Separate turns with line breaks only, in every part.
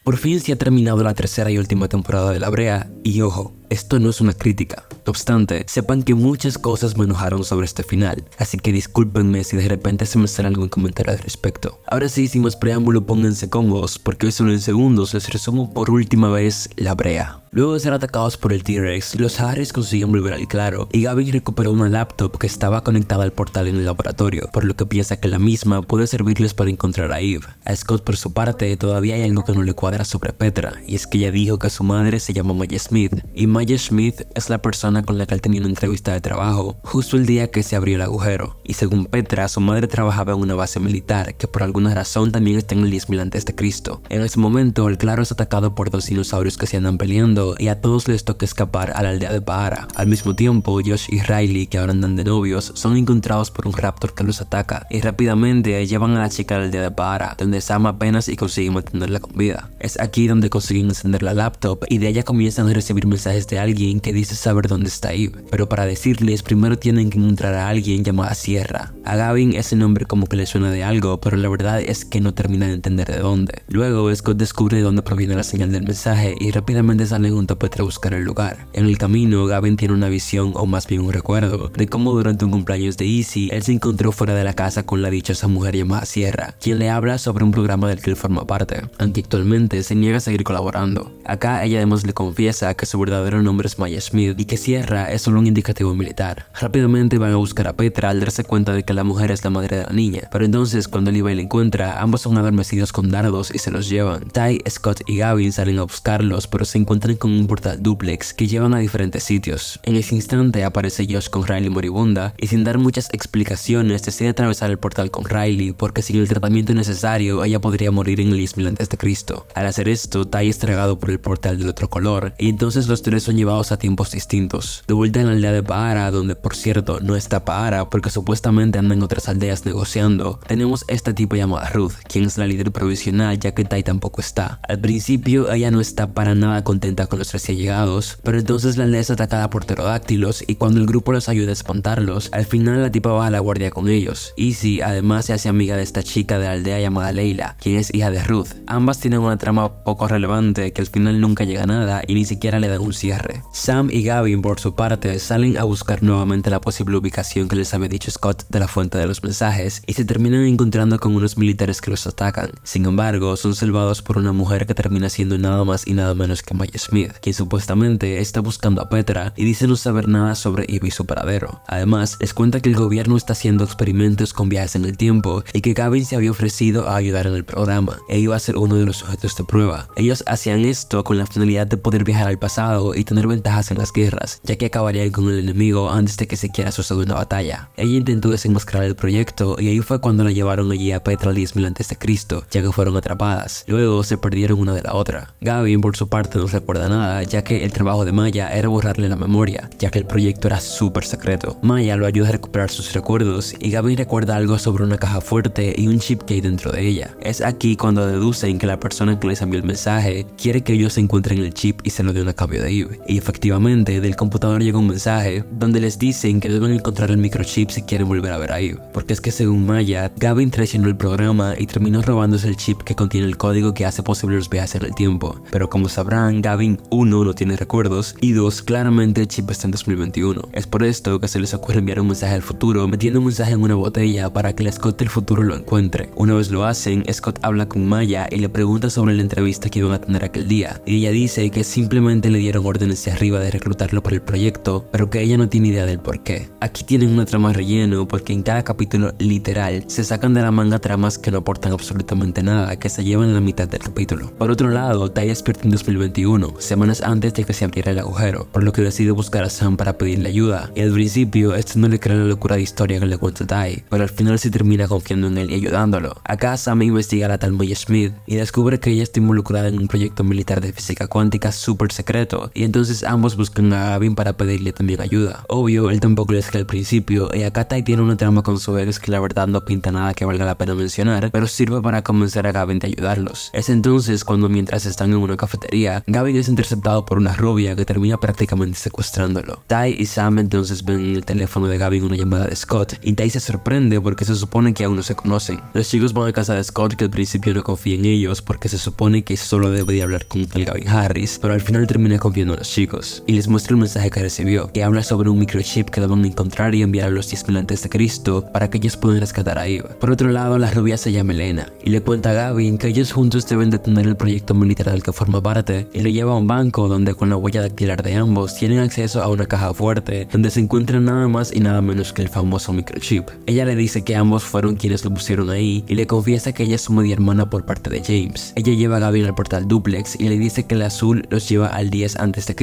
Por fin se ha terminado la tercera y última temporada de La Brea, y ojo, esto no es una crítica. No obstante, sepan que muchas cosas me enojaron sobre este final, así que discúlpenme si de repente se me sale algún comentario al respecto. Ahora sí, sin más preámbulo, pónganse cómodos, porque hoy solo en segundos les resumo por última vez La Brea. Luego de ser atacados por el T-Rex, los Harris consiguen volver al claro, y Gavin recuperó una laptop que estaba conectada al portal en el laboratorio, por lo que piensa que la misma puede servirles para encontrar a Eve. A Scott, por su parte, todavía hay algo que no le cuadra sobre Petra, y es que ella dijo que su madre se llama Maya Smith, y Maya Smith es la persona con la que él tenía una entrevista de trabajo, justo el día que se abrió el agujero. Y según Petra, su madre trabajaba en una base militar, que por alguna razón también está en el 10.000 a.C. En ese momento, el claro es atacado por dos dinosaurios que se andan peleando, y a todos les toca escapar a la aldea de Pahara. Al mismo tiempo, Josh y Riley, que ahora andan de novios, son encontrados por un raptor que los ataca, y rápidamente llevan a la chica a la aldea de Pahara, donde Sam apenas y consigue mantenerla con vida. Es aquí donde consiguen encender la laptop, y de ella comienzan a recibir mensajes de alguien que dice saber dónde está Eve, pero para decirles primero tienen que encontrar a alguien llamada Sierra. A Gavin ese nombre como que le suena de algo, pero la verdad es que no termina de entender de dónde. Luego Scott descubre de dónde proviene la señal del mensaje y rápidamente salen junto a Petra a buscar el lugar. En el camino, Gavin tiene una visión, o más bien un recuerdo, de cómo durante un cumpleaños de Izzy, él se encontró fuera de la casa con la dichosa mujer llamada Sierra, quien le habla sobre un programa del que él forma parte, aunque actualmente se niega a seguir colaborando. Acá ella además le confiesa que su verdadero nombre es Maya Smith y que Sierra es solo un indicativo militar. Rápidamente van a buscar a Petra al darse cuenta de que la mujer es la madre de la niña, pero entonces cuando él iba y la encuentra, ambos son adormecidos con dardos y se los llevan. Ty, Scott y Gavin salen a buscarlos, pero se encuentran con un portal duplex que llevan a diferentes sitios. En ese instante aparece Josh con Riley moribunda y sin dar muchas explicaciones decide atravesar el portal con Riley porque sin el tratamiento necesario ella podría morir en el 10.000 a.C. Al hacer esto, Ty es tragado por el portal del otro color y entonces los tres son llevados a tiempos distintos. De vuelta en la aldea de Pahara, donde por cierto no está Pahara porque supuestamente anda en otras aldeas negociando, tenemos esta tipa llamada Ruth, quien es la líder provisional ya que Ty tampoco está. Al principio ella no está para nada contenta con los recién llegados, pero entonces la aldea es atacada por pterodáctilos y cuando el grupo los ayuda a espantarlos, al final la tipa va a la guardia con ellos. Izzy además se hace amiga de esta chica de la aldea llamada Leila, quien es hija de Ruth. Ambas tienen una trama poco relevante que al final nunca llega a nada y ni siquiera le dan un cierre. Sam y Gavin por su parte salen a buscar nuevamente la posible ubicación que les había dicho Scott de la fuente de los mensajes y se terminan encontrando con unos militares que los atacan. Sin embargo, son salvados por una mujer que termina siendo nada más y nada menos que Maya Smith, quien supuestamente está buscando a Petra y dice no saber nada sobre Eve y su paradero. Además, les cuenta que el gobierno está haciendo experimentos con viajes en el tiempo y que Gavin se había ofrecido a ayudar en el programa e iba a ser uno de los sujetos de prueba. Ellos hacían esto con la finalidad de poder viajar al pasado y tener ventajas en las guerras, ya que acabarían con el enemigo antes de que se quiera su segunda batalla. Ella intentó desenmascarar el proyecto y ahí fue cuando la llevaron allí a Petra al 10.000 a.C., ya que fueron atrapadas. Luego se perdieron una de la otra. Gavin por su parte no recuerda nada, ya que el trabajo de Maya era borrarle la memoria, ya que el proyecto era súper secreto. Maya lo ayuda a recuperar sus recuerdos y Gavin recuerda algo sobre una caja fuerte y un chip que hay dentro de ella. Es aquí cuando deducen que la persona que les envió el mensaje quiere que ellos encuentren el chip y se lo den a cambio de Eve. Y efectivamente, del computador llega un mensaje donde les dicen que deben encontrar el microchip si quieren volver a ver a Eve. Porque es que según Maya, Gavin traicionó el programa y terminó robándose el chip que contiene el código que hace posible los viajes en el tiempo. Pero como sabrán, Gavin 1 no tiene recuerdos y 2 claramente el chip está en 2021. Es por esto que se les ocurre enviar un mensaje al futuro metiendo un mensaje en una botella para que el Scott del futuro lo encuentre. Una vez lo hacen, Scott habla con Maya y le pregunta sobre la entrevista que iban a tener aquel día y ella dice que simplemente le dieron órdenes de arriba de reclutarlo para el proyecto, pero que ella no tiene idea del por qué. Aquí tienen una trama relleno porque en cada capítulo literal se sacan de la manga tramas que no aportan absolutamente nada, que se llevan en la mitad del capítulo. Por otro lado, Ty despierta en 2021, semanas antes de que se abriera el agujero, por lo que decide buscar a Sam para pedirle ayuda, y al principio este no le cree la locura de historia que le cuenta Ty, pero al final se termina confiando en él y ayudándolo. Acá Sam investiga a la tal Maya Smith y descubre que ella está involucrada en un proyecto militar de física cuántica súper secreto, y Entonces ambos buscan a Gavin para pedirle también ayuda. Obvio, él tampoco les cree al principio, y acá Tai tiene una trama con su ex que la verdad no pinta nada que valga la pena mencionar, pero sirve para convencer a Gavin de ayudarlos. Es entonces cuando, mientras están en una cafetería, Gavin es interceptado por una rubia que termina prácticamente secuestrándolo. Tai y Sam entonces ven en el teléfono de Gavin una llamada de Scott, y Tai se sorprende porque se supone que aún no se conocen. Los chicos van a casa de Scott, que al principio no confía en ellos porque se supone que solo debería hablar con el Gavin Harris, pero al final termina confiando en los chicos y les muestra el mensaje que recibió, que habla sobre un microchip que deben encontrar y enviar a los 10.000 a.C. para que ellos puedan rescatar a Eve. Por otro lado, la rubia se llama Elena y le cuenta a Gavin que ellos juntos deben detener el proyecto militar del que forma parte, y lo lleva a un banco donde con la huella dactilar de ambos tienen acceso a una caja fuerte donde se encuentra nada más y nada menos que el famoso microchip. Ella le dice que ambos fueron quienes lo pusieron ahí y le confiesa que ella es su media hermana por parte de James. Ella lleva a Gavin al portal duplex y le dice que el azul los lleva al 10 a.C.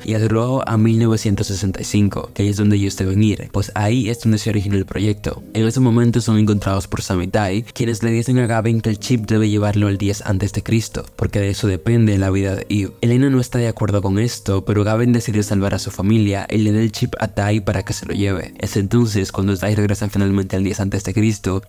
y el rojo a 1965, que ahí es donde ellos deben ir, pues ahí es donde se originó el proyecto. En ese momento son encontrados por Sam y Tai, quienes le dicen a Gavin que el chip debe llevarlo al 10 a.C., porque de eso depende la vida de Eve. Elena no está de acuerdo con esto, pero Gavin decide salvar a su familia y le da el chip a Tai para que se lo lleve. Es entonces cuando Tai regresa finalmente al 10 a.C.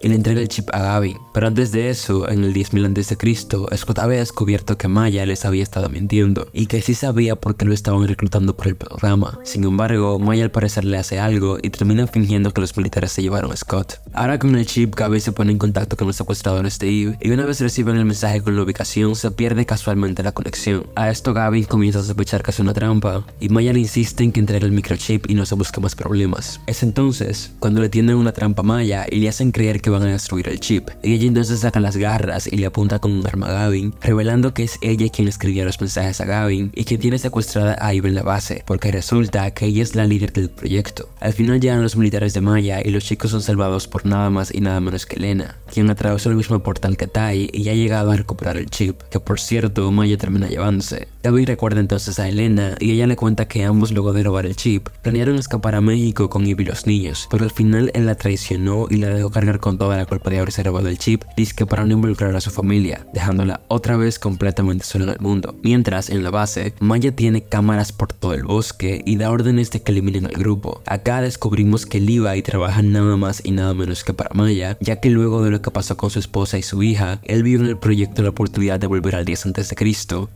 y le entrega el chip a Gavin. Pero antes de eso, en el 10.000 a.C., Scott había descubierto que Maya les había estado mintiendo y que sí sabía por qué lo estaban reclutando por el programa. Sin embargo, Maya al parecer le hace algo y termina fingiendo que los militares se llevaron a Scott. Ahora con el chip, Gavin se pone en contacto con los secuestradores de Eve y una vez reciben el mensaje con la ubicación, se pierde casualmente la conexión. A esto Gavin comienza a sospechar que es una trampa y Maya le insiste en que entregue el microchip y no se busque más problemas. Es entonces cuando le tienden una trampa a Maya y le hacen creer que van a destruir el chip, y ella entonces saca las garras y le apunta con un arma a Gavin, revelando que es ella quien escribía los mensajes a Gavin y que tiene secuestrada a Eve en la base, porque resulta que ella es la líder del proyecto. Al final llegan los militares de Maya y los chicos son salvados por nada más y nada menos que Elena, quien atravesó el mismo portal que Tai y ya ha llegado a recuperar el chip, que por cierto Maya termina llevándose. Gavin recuerda entonces a Elena y ella le cuenta que ambos, luego de robar el chip, planearon escapar a México con Eve y los niños, pero al final él la traicionó y la dejó cargar con toda la culpa de haberse robado el chip, dizque para no involucrar a su familia, dejándola otra vez completamente sola en el mundo. Mientras, en la base, Maya tiene cámaras por todo el bosque y da órdenes de que eliminen al grupo. Acá descubrimos que Levi trabaja nada más y nada menos que para Maya, ya que luego de lo que pasó con su esposa y su hija, él vio en el proyecto la oportunidad de volver al 10 a.C.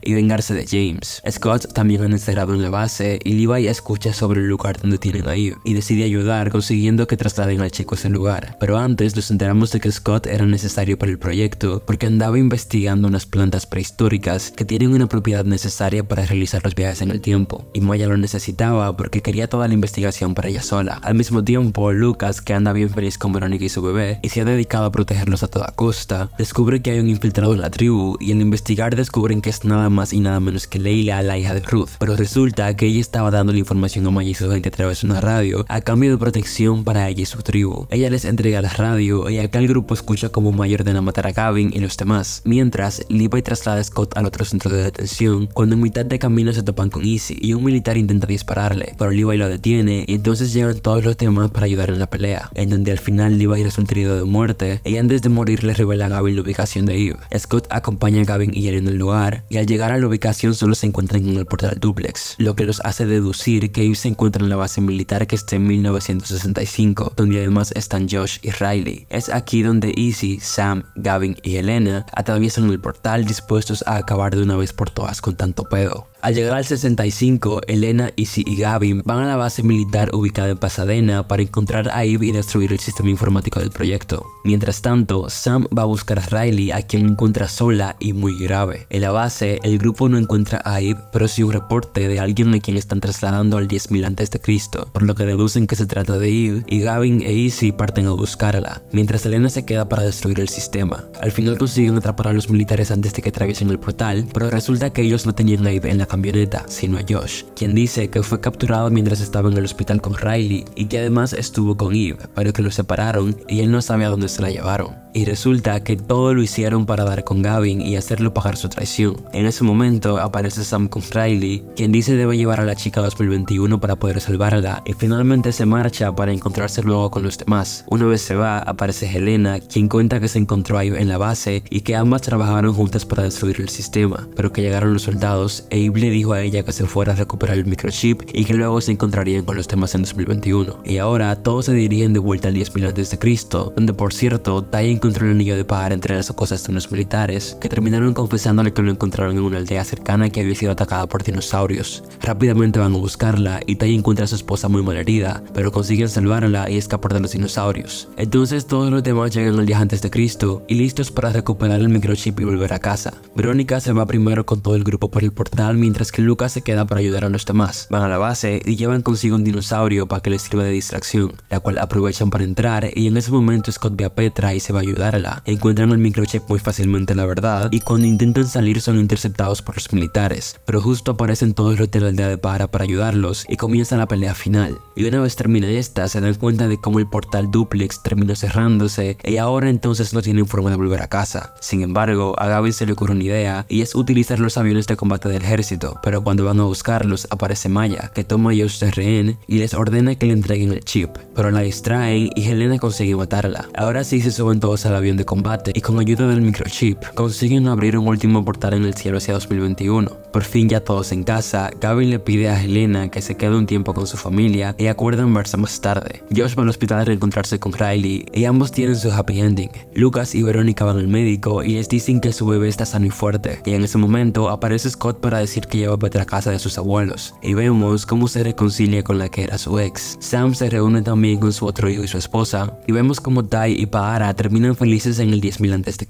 y vengarse de James. Scott también han encerrado en la base y Levi escucha sobre el lugar donde tienen a Eve y decide ayudar consiguiendo que trasladen al chico a ese lugar. Pero antes nos enteramos de que Scott era necesario para el proyecto porque andaba investigando unas plantas prehistóricas que tienen una propiedad necesaria para realizar los viajes en el tiempo, y Maya lo necesitaba porque quería toda la investigación para ella sola. Al mismo tiempo, Lucas, que anda bien feliz con Verónica y su bebé y se ha dedicado a protegerlos a toda costa, descubre que hay un infiltrado en la tribu y al investigar descubren que es nada más y nada menos que Leila, la hija de Ruth. Pero resulta que ella estaba dando la información a Maya y su gente a través de una radio a cambio de protección para ella y su tribu. Ella les entrega la radio y acá el grupo escucha como Maya ordena matar a Gavin y los demás, mientras Levi traslada a Scott al otro centro de detención, cuando en mitad de camino se topan con Izzy y un militar intenta dispararle, pero Levi lo detiene y entonces llegan todos los demás para ayudar en la pelea, en donde al final Levi resulta herido de muerte y antes de morir le revela a Gavin la ubicación de Eve. Scott acompaña a Gavin y él en el lugar y al llegar a la ubicación solo se encuentran en el portal duplex, lo que los hace deducir que Eve se encuentra en la base militar que está en 1965, donde además están Josh y Riley. Es aquí donde Izzy, Sam, Gavin y Elena atraviesan el portal dispuestos a acabar de una vez por todas con tanto pedo. Al llegar al 65, Elena, Izzy y Gavin van a la base militar ubicada en Pasadena para encontrar a Eve y destruir el sistema informático del proyecto. Mientras tanto, Sam va a buscar a Riley, a quien encuentra sola y muy grave. En la base, el grupo no encuentra a Eve, pero sí un reporte de alguien a quien están trasladando al 10.000 a.C., por lo que deducen que se trata de Eve, y Gavin e Izzy parten a buscarla, mientras Elena se queda para destruir el sistema. Al final consiguen atrapar a los militares antes de que atraviesen el portal, pero resulta que ellos no tenían a Eve en la camioneta, sino a Josh, quien dice que fue capturado mientras estaba en el hospital con Riley y que además estuvo con Eve, pero que lo separaron y él no sabe a dónde se la llevaron. y resulta que todo lo hicieron para dar con Gavin y hacerlo pagar su traición. En ese momento aparece Sam con Riley, quien dice debe llevar a la chica a 2021 para poder salvarla, y finalmente se marcha para encontrarse luego con los demás. Una vez se va, aparece Helena, quien cuenta que se encontró a Eve en la base y que ambas trabajaron juntas para destruir el sistema, pero que llegaron los soldados e Eve le dijo a ella que se fuera a recuperar el microchip y que luego se encontrarían con los demás en 2021. Y ahora todos se dirigen de vuelta al 10.000 a.C., donde por cierto Tai encontró el anillo de Pahara entre las cosas de unos militares, que terminaron confesándole que lo encontraron en una aldea cercana que había sido atacada por dinosaurios. Rápidamente van a buscarla y Tai encuentra a su esposa muy mal herida, pero consiguen salvarla y escapar de los dinosaurios. Entonces todos los demás llegan al día antes de Cristo y listos para recuperar el microchip y volver a casa. Verónica se va primero con todo el grupo por el portal, mientras que Lucas se queda para ayudar a los demás. Van a la base y llevan consigo un dinosaurio para que les sirva de distracción, la cual aprovechan para entrar, y en ese momento Scott ve a Petra y se va a ayudarla. Encuentran el microchip muy fácilmente, la verdad, y cuando intentan salir son interceptados por los militares, pero justo aparecen todos los de la aldea de Pahara para ayudarlos y comienza la pelea final. Y una vez termina esta, se dan cuenta de cómo el portal duplex terminó cerrándose y ahora entonces no tienen forma de volver a casa. Sin embargo, a Gavin se le ocurre una idea y es utilizar los aviones de combate del ejército, pero cuando van a buscarlos aparece Maya, que toma a ellos de rehén y les ordena que le entreguen el chip, pero la distraen y Helena consigue matarla. Ahora sí se suben todos al avión de combate y con ayuda del microchip consiguen abrir un último portal en el cielo hacia 2021. Por fin ya todos en casa, Gavin le pide a Helena que se quede un tiempo con su familia y acuerdan verse más tarde. Josh va al hospital a reencontrarse con Riley y ambos tienen su happy ending. Lucas y Verónica van al médico y les dicen que su bebé está sano y fuerte, y en ese momento aparece Scott para decir que lleva a Petra a casa de sus abuelos, y vemos cómo se reconcilia con la que era su ex. Sam se reúne también con su otro hijo y su esposa, y vemos como Tai y Pahara terminan felices en el 10.000 a.C.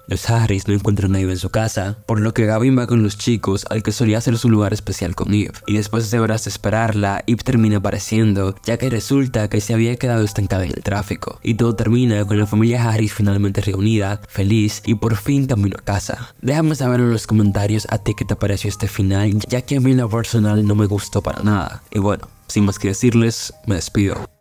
Los Harris no encuentran a Eve en su casa, por lo que Gavin va con los chicos al que solía ser su lugar especial con Eve, y después de horas de esperarla, Eve termina apareciendo, ya que resulta que se había quedado estancada en el tráfico, y todo termina con la familia Harris finalmente reunida, feliz y por fin camino a casa. Déjame saber en los comentarios a ti qué te pareció este final, ya que a mí en lo personal no me gustó para nada. Y bueno, sin más que decirles, me despido.